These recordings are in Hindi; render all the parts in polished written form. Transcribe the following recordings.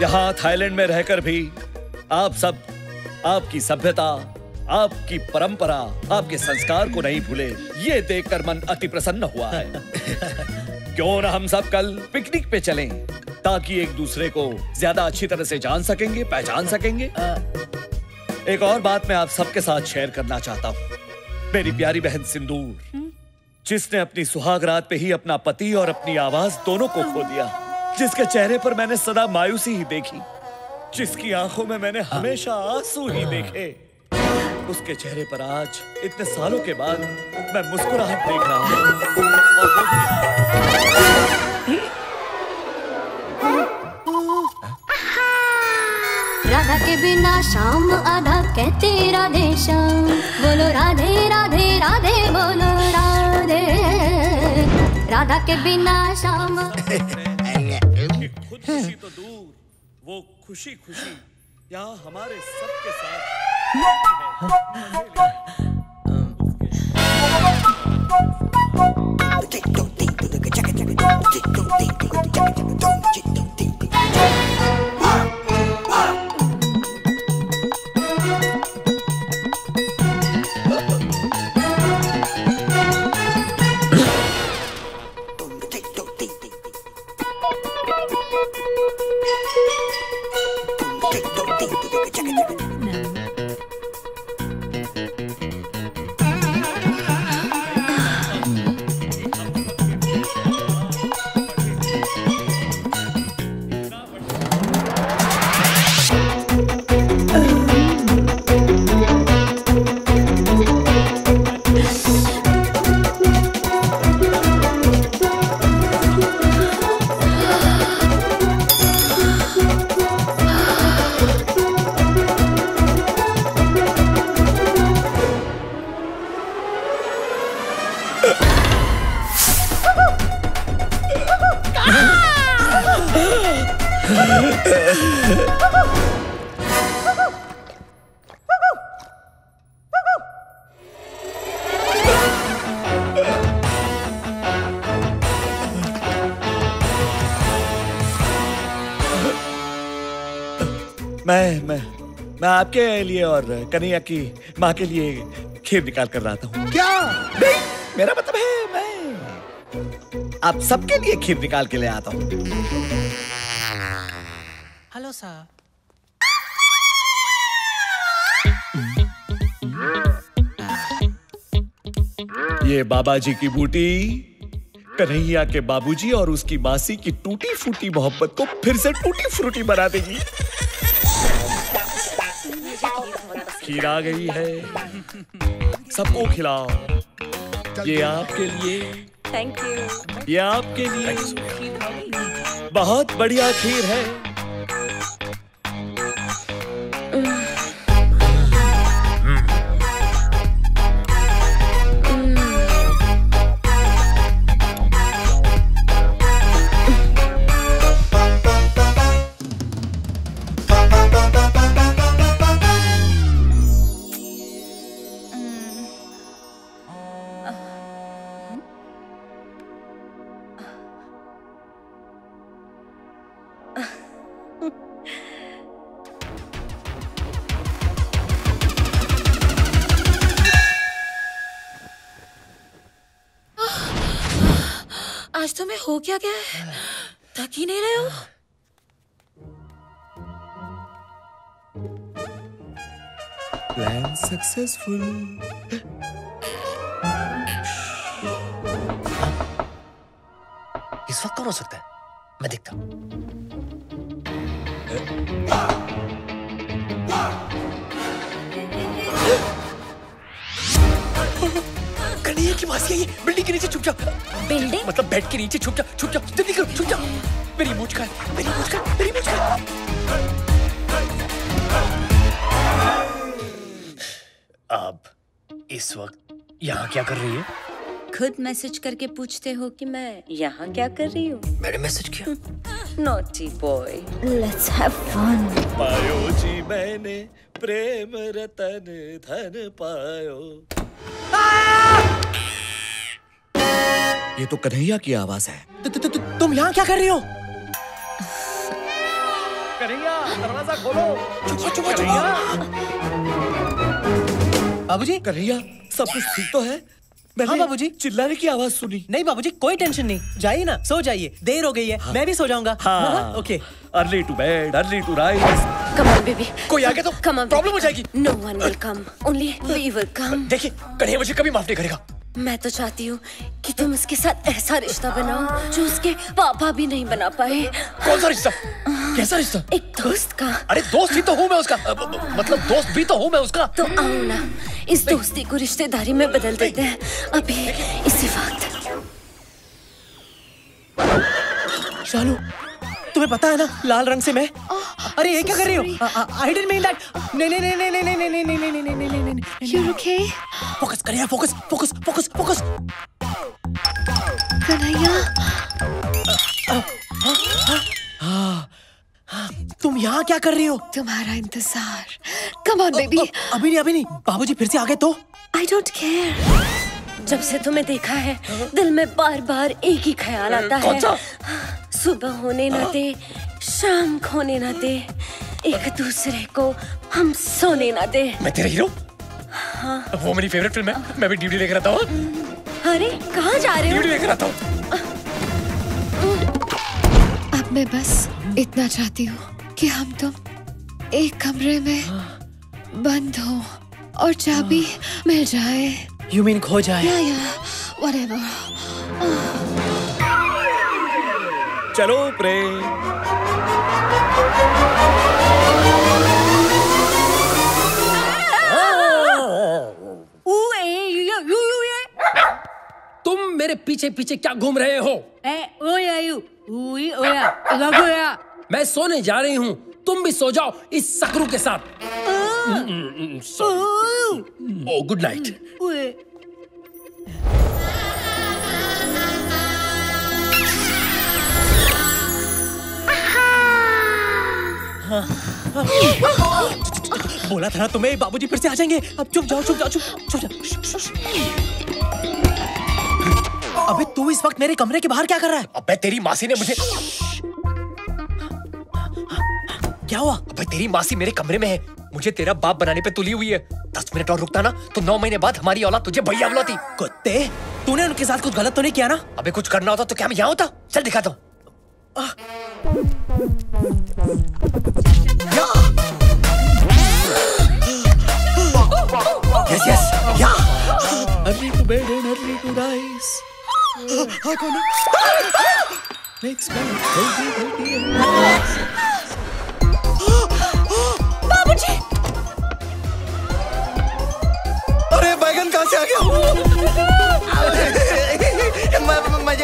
यहाँ थाईलैंड में रहकर भी आप सब आपकी सभ्यता, आपकी परंपरा, आपके संस्कार को नहीं भूले, ये देखकर मन अति प्रसन्न हुआ है। क्यों ना हम सब कल पिकनिक पे चलें, ताकि एक दूसरे को ज्यादा अच्छी तरह से जान सकेंगे, पहचान सकेंगे। एक और बात मैं आप सबके साथ शेयर करना चाहता हूँ। मेरी प्यारी बहन सिंदूर, जिसने अपनी सुहाग रात पे ही अपना पति और अपनी आवाज दोनों को खो दिया, जिसके चेहरे पर मैंने सदा मायूसी ही देखी, जिसकी आंखों में मैंने हमेशा आंसू ही देखे, उसके चेहरे पर आज इतने सालों के बाद मैं मुस्कुराहट देख रहा हूँ। राधा के बिना शाम आधा कहते राधे श्याम, बोलो राधे राधे राधे बोलो राधे। राधा के बिना शाम खुद खुशी तो दूर, वो खुशी खुशी यहाँ हमारे सबके साथ मैं आपके लिए और कन्हैया की माँ के लिए खीर निकाल कर रहा था। क्या? नहीं, मेरा मतलब है मैं आप सबके लिए खीर निकाल के ले आता हूँ। Hello sir. ये बाबा जी की बूटी कन्हैया के बाबूजी और उसकी मासी की टूटी फूटी मोहब्बत को फिर से टूटी फ्रूटी बना देगी। खीर आ गई है, सबको खिलाओ। ये आपके लिए। Thank you. ये आपके लिए बहुत बढ़िया खीर है। आज तुम्हें हो क्या गया है? थक ही नहीं रहे हो? Plan successful. इस वक्त कौन हो सकता है? मैं देखता हूँ। कन्हैया की मासी है ये। बिल्डिंग के नीचे छुप जाओ। बिल्डिंग? मतलब बेड के नीचे छुप जाओ, छुप जाओ, जल्दी करो, छुप जाओ। मेरी मूंछ का, मेरी मूंछ का, मेरी मूंछ का। अब इस वक्त यहाँ क्या कर रही है? खुद मैसेज करके पूछते हो कि मैं यहाँ क्या कर रही हूँ? मैंने मैसेज किया। Naughty boy. Let's have fun. पायो जी मैंने प्रेम रतन धन पायो। ये तो कन्हैया की आवाज है। तुम यहाँ क्या कर रही हो? कन्हैया दरवाजा खोलो। चुप चुप कन्हैया, बाबूजी। कन्हैया सब कुछ ठीक तो है? हाँ बाबूजी। चिल्लाने की आवाज सुनी। नहीं बाबूजी, कोई टेंशन नहीं, जाइए ना, सो जाइए, देर हो गई है। मैं भी सो जाऊंगा। हाँ okay. Early to bed early to rise. Come on, baby. कोई आ गया तो Come on, प्रॉब्लम हो जाएगी। No one will come. Only we will come. देखिए कन्हैया मुझे कभी माफ नहीं करेगा। मैं तो चाहती हूँ कि तुम उसके साथ ऐसा रिश्ता बनाओ जो उसके पापा भी नहीं बना पाए। कौन सा रिश्ता? कैसा रिश्ता? एक दोस्त का। अरे दोस्त ही तो हूँ मैं उसका, मतलब दोस्त भी तो हूँ मैं उसका। तो आओ ना, इस दोस्ती को रिश्तेदारी में बदल देते हैं अभी इसी वक्त। शालू, तुम्हें पता है ना लाल रंग से मैं। अरे ये क्या कर रही हो? I didn't mean that. नहीं नहीं नहीं नहीं नहीं नहीं नहीं नहीं नहीं नहीं नहीं नहीं। You're okay? फोकस करिए, focus focus focus focus. Kanhaiya, तुम यहाँ क्या कर रही हो? तुम्हारा इंतजार। Come on, baby. अभी नहीं। बाबूजी फिर से आ गए तो? I don't care. जब से तुम्हें देखा है दिल में बार बार एक ही ख्याल आता है। कौन सा? सुबह होने न दे, शाम खोने न दे, एक दूसरे को हम सोने न दे। मैं तेरा हीरो? हाँ। वो मेरी फेवरेट फिल्म है, मैं भी ड्यूटी लेकर आता हूँ। अरे कहाँ जा रहे हो? ड्यूटी लेकर आता हूँ। अब मैं बस इतना चाहती हूँ कि हम तुम एक कमरे में बंद हो और चाबी मिल जाए। You mean खो जाए? Yeah, whatever. चलो प्रेम। तुम मेरे पीछे पीछे क्या घूम रहे हो? मैं सोने जा रही हूँ, तुम भी सो जाओ इस सकरू के साथ। ओ गुड नाइट। बोला था ना तुम्हें, बाबूजी फिर से आ जाएंगे। अब चुप जाओ, चुप जाओ, चुप जाओ। अबे तू इस वक्त मेरे कमरे के बाहर क्या कर रहा है? अबे तेरी मासी ने मुझे। क्या हुआ? अबे तेरी मासी मेरे कमरे में है, मुझे तेरा बाप बनाने पे तुली हुई है। 10 मिनट और रुकता ना तो 9 महीने बाद हमारी औलाद तुझे भैया बुलाती। कुत्ते, तूने उनके साथ कुछ गलत तो नहीं किया ना? अबे कुछ करना होता तो क्या मैं यहाँ होता? चल दिखाता हूँ। Yes, yes, yeah. Early to bed and early to rise. Makes me healthy and nice. बाबूजी! अरे बैगन कहाँ से आ गया?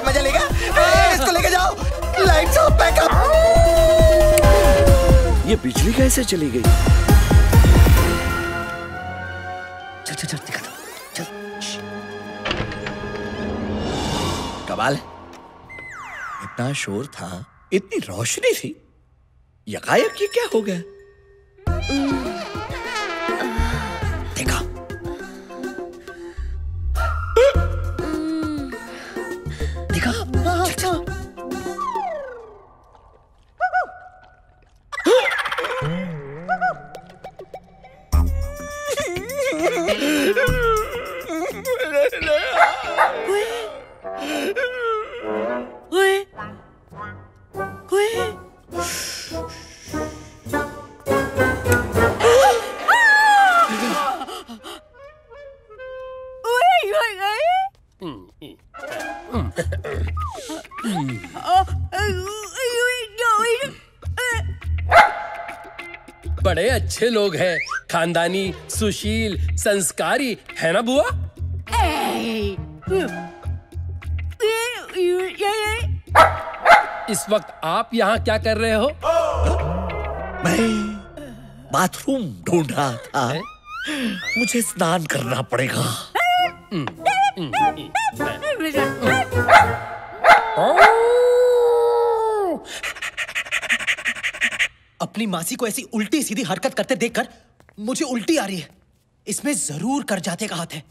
मजा लेगा? इसको लेके जाओ। Lights off, backup. ये बिजली कैसे चली गई? चल चल दिखाता हूँ, चल। कमाल है, इतना शोर था, इतनी रोशनी थी, यकायक ये क्या हो गया? देखा? देखा? चल चल। बड़े अच्छे लोग हैं, खानदानी, सुशील, संस्कारी, है ना बुआ? इस वक्त आप यहाँ क्या कर रहे हो? मैं बाथरूम ढूंढ रहा था, मुझे स्नान करना पड़ेगा। अपनी मासी को ऐसी उल्टी सीधी हरकत करते देखकर मुझे उल्टी आ रही है। इसमें जरूर करजाते का हाथ है,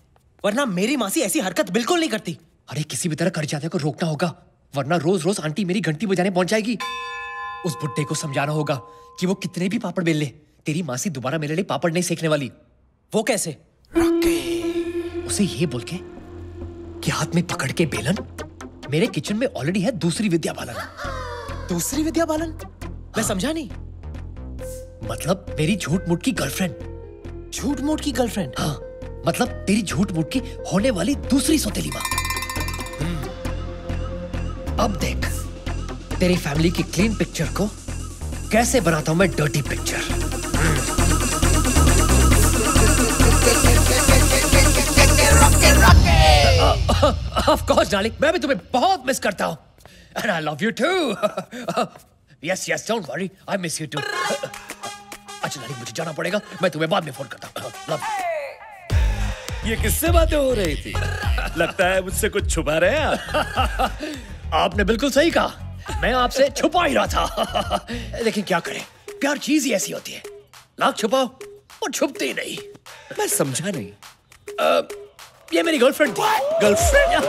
वरना मेरी मासी ऐसी हरकत बिल्कुल नहीं करती। अरे किसी भी तरह करजाते को रोकना होगा, वरना रोज रोज आंटी मेरी घंटी बजाने पहुंच जाएगी। उस बुड्ढे को समझाना होगा कि वो कितने भी पापड़ बेल ले, तेरी मासी दोबारा मेरे लिए पापड़ नहीं सेकने वाली। वो कैसे? उसे ये बोल के कि हाथ में पकड़ के बेलन, मेरे किचन में ऑलरेडी है दूसरी विद्या बालन। दूसरी विद्या बालन? मैं समझा नहीं। मतलब मेरी झूठ मूठ की गर्लफ्रेंड। झूठ मूठ की गर्लफ्रेंड? हाँ, मतलब तेरी झूठ मूठ की होने वाली दूसरी सौतेली माँ। अब देख तेरी फैमिली की क्लीन पिक्चर को कैसे बनाता हूं मैं dirty picture. Of course darling, मैं भी तुम्हें बहुत मिस करता हूं। And I love you too. Yes, yes, don't worry, I miss you too. अच्छा डार्लिंग, मुझे जाना पड़ेगा, मैं तुम्हें बाद में फोन करता हूं। Love you. ये किससे बातें हो रही थी? लगता है मुझसे कुछ छुपा रहे हैं आप। आपने बिल्कुल सही कहा, मैं आपसे छुपा ही रहा था। लेकिन क्या करें, प्यार चीज ही ऐसी होती है, लाख छुपाओ और छुपती ही नहीं। मैं समझा नहीं। ये मेरी गर्लफ्रेंड थी। गर्लफ्रेंड?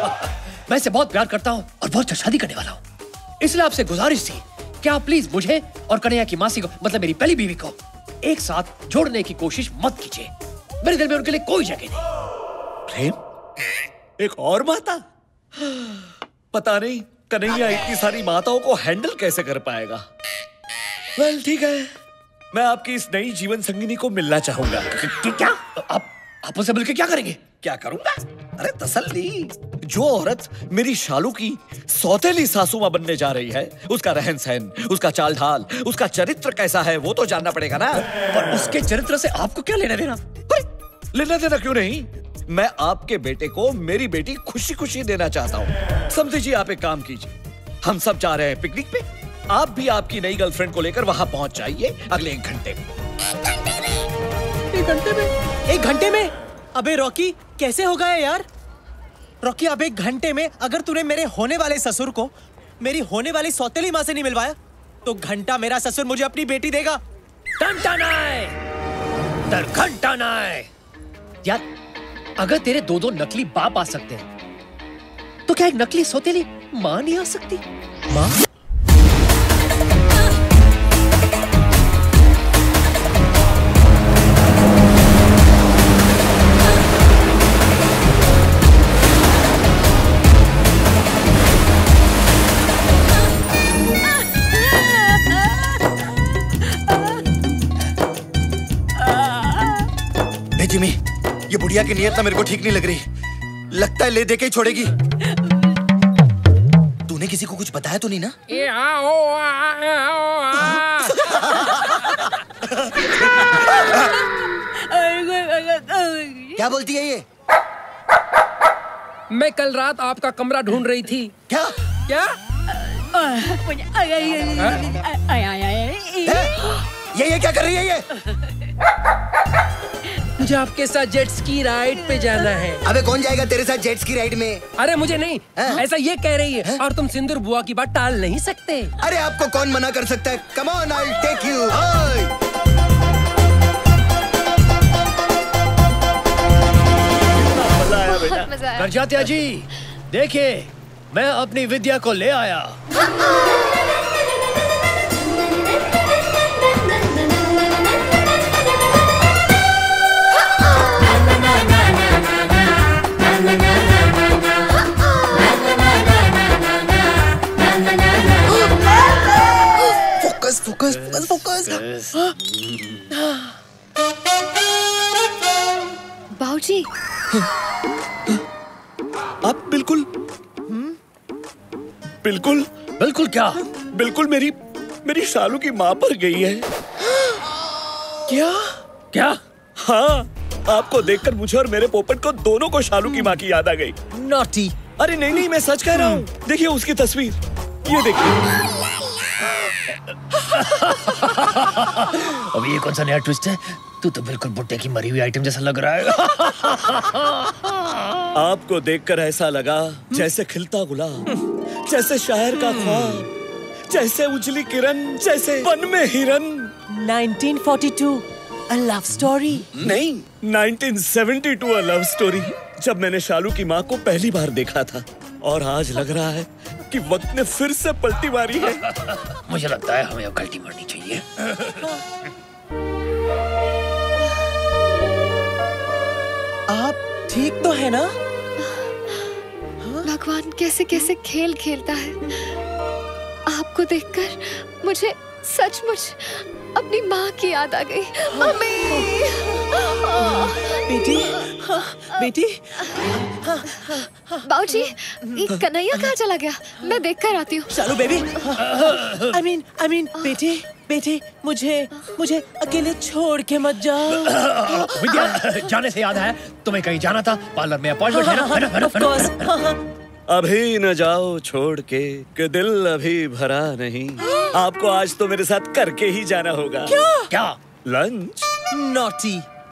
मैं इसे बहुत प्यार करता हूँ और बहुत शादी करने वाला हूँ, इसलिए आपसे गुजारिश थी कि आप प्लीज मुझे और कन्हैया की मासी को, मतलब मेरी पहली बीवी को, एक साथ जोड़ने की कोशिश मत कीजिए। मेरे दिल में उनके लिए कोई जगह नहीं। प्रेम? एक और माता? पता नहीं कन्हैया इतनी सारी माताओं को हैंडल कैसे कर पाएगा। वेल ठीक है, मैं आपकी इस नई जीवन संगिनी को मिलना चाहूंगा। क्या आप उनसे मिलकर क्या करेंगे? क्या करूंगा? अरे तसल्ली, जो औरत मेरी शालू की सौतेली सासू मां बनने जा रही है, उसका रहन सहन, उसका चाल ढाल, उसका चरित्र कैसा है वो तो जानना पड़ेगा ना। पर उसके चरित्र से आपको क्या लेना देना? लेना देना क्यों नहीं, मैं आपके बेटे को मेरी बेटी खुशी खुशी देना चाहता हूँ। समझिए, आप एक काम कीजिए, हम सब जा रहे हैं पिकनिक पे, आप भी आपकी नई गर्लफ्रेंड को लेकर वहां पहुंच जाइए अगले 1 घंटे में। 1 घंटे में? 1 घंटे में? अबे रॉकी, कैसे होगा यार? रॉकी, अब 1 घंटे में अगर तूने मेरे होने वाले ससुर को मेरी होने वाली सौतेली माँ से नहीं मिलवाया तो घंटा मेरा ससुर मुझे अपनी बेटी देगा। घंटा नहीं यार, अगर तेरे 2 नकली बाप आ सकते हैं तो क्या एक नकली सौतेली माँ नहीं आ सकती? माँ? जिमी, ये बुढ़िया की नियत ना मेरे को ठीक नहीं लग रही। लगता है ले दे के ही छोड़ेगी। तूने किसी को कुछ बताया तो नहीं ना? क्या बोलती है ये? मैं कल रात आपका कमरा ढूंढ रही थी। क्या? क्या? ये क्या कर रही है ये? मुझे आपके साथ जेट स्की राइड पे जाना है। अबे कौन जाएगा तेरे साथ जेट स्की राइड में? अरे मुझे नहीं, ऐसा ये कह रही है। और तुम सिंदूर बुआ की बात टाल नहीं सकते। अरे आपको कौन मना कर सकता है? Come on, I will take you. Karjatya ji, देखिए मैं अपनी विद्या को ले आया। Focus focus focus focus. बाबूजी, आप बिल्कुल बिल्कुल बिल्कुल क्या? बिल्कुल मेरी शालू की माँ पर गई है। क्या? क्या? हाँ, आपको देखकर मुझे और मेरे पोपट को दोनों को शालू की माँ की याद आ गई। नॉटी। अरे नहीं नहीं, मैं सच कह रहा हूँ। देखिए उसकी तस्वीर, ये देखिए। अब ये कौन सा नया ट्विस्ट है? तू तो बिल्कुल बुड्ढे की मरी हुई आइटम जैसा लग रहा है। आपको देखकर ऐसा लगा जैसे खिलता गुलाब, जैसे शायर का ख्वाब, जैसे उजली किरण, जैसे वन में हिरन। 1942 A love story? नहीं, 1972 A love story। जब मैंने शालू की माँ को पहली बार देखा था और आज लग रहा है कि वक्त ने फिर से पलटी मारी है। मुझे लगता है हमें अब गलती मारनी चाहिए। आप ठीक तो है ना? भगवान कैसे कैसे खेल खेलता है। आपको देखकर मुझे सचमुच अपनी माँ की याद आ गई। मम्मी! बेटी, बेटी, बाबूजी, ये कन्हैया कहाँ चला गया? मैं देख कर आती हूँ। शालू बेबी, I mean, बेटी, मुझे अकेले छोड़ के मत जाओ। विद्या, जाने से याद है, तुम्हें कहीं जाना था, पार्लर में अपॉइंटमेंट है ना? Of course, अभी न जाओ छोड़ के, कि दिल अभी भरा नहीं। आपको आज तो मेरे साथ करके ही जाना होगा। क्या? लंच। Naughty.